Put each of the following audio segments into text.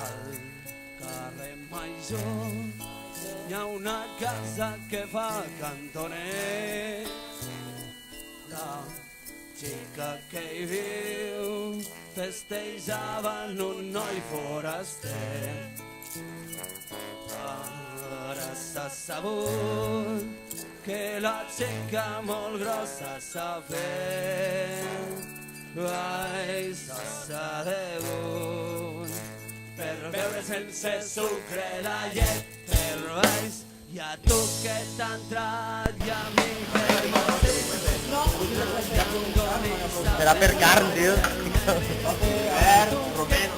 Al carrer Major hi ha una casa que fa cantoner. La xica que hi viu festejava en un noi foraster. Ara s'ha sabut que la xica molt grossa s'ha fet. Ai, s'ha degut per beure sense sucre la llet del baix. I a tu que t'ha entrat i a mi que m'ha dit serà per carn, tio. Romet.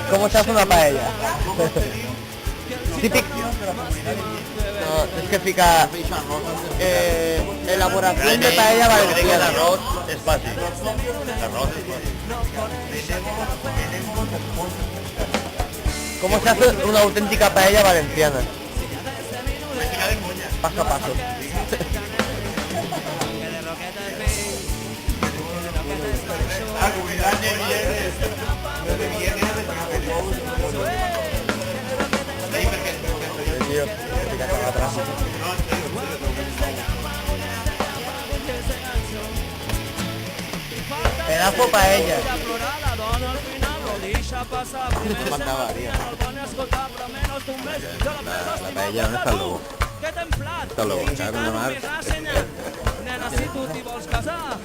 ¿Cómo se hace una paella? Típico. No, es que fica elaboración de paella valenciana. El arroz es fácil. El arroz es fácil. ¿Cómo se hace una auténtica paella valenciana? Paso a paso. Pedazo paella. La paella, ¿dónde está el lobo? Está el lobo, ¿sabes dónde más? Nena, si tu t'hi vols casar,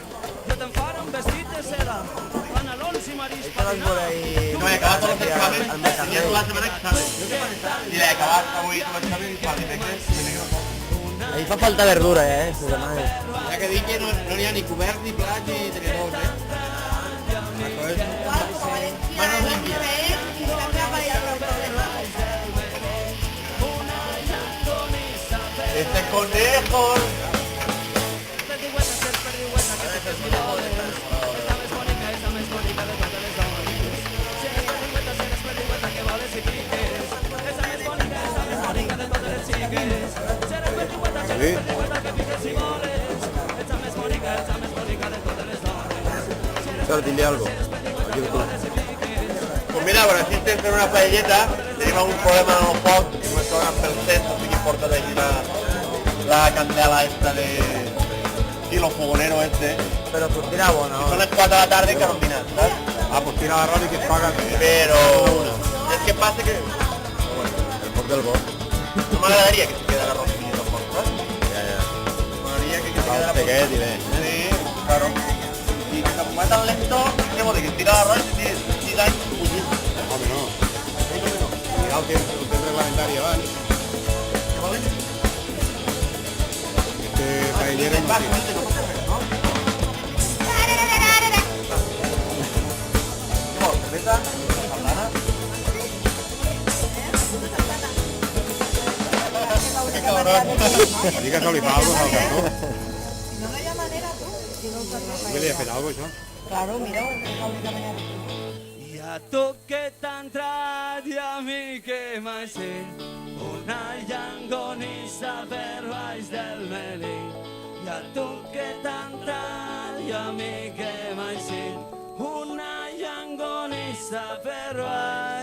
jo te'n faré un vestit de seda, panalons i mariscos. No he acabat tots els exàmens, tenia tota la setmana exàmens. I l'he acabat avui tots els exàmens i fa dimecres. Ahí fa falta verdura, Ja que dic que no n'hi ha ni cobert, ni plat, ni tenedors, Això és... Manos limpias. Este conejo. Dile algo. Pues mira, ahora si estem fent una paelleta, tenim algun problema en el foc, que no està donant pel cens, no sé què importa d'allí la candela esta de... y lo fogonero este. Pero pues tira bueno. Son las 4 de la tarde que combinat, ¿sabes? Ah, pues tira l'arròs i que es paga. Pero... es que passa que... El foc del bosc. No m'agradaria que se quedara arròs i el foc, ¿sabes? Ja. M'agradaria que se quedara... Sí, claro. Y que como es tan lento, ¿qué de que tira arroz y tira un puñito? Hombre, no. Cuidado que usted es reglamentaria, ¿vale? ¿Qué vale? Este paellero es más. ¿Cerveza? ¿Saldana? ¡Qué cabrón! Diga que li fa algo al cantó. No hi ha manera, tu. Si no ¿Qué le ha fet algo, això? Claro, mira, és l'única manera. I a tu que t'ha entrat i a mi que mai sé, una llangonissa per baix del melí. I a tu que t'ha entrat i a mi que mai sé, una llangonissa per baix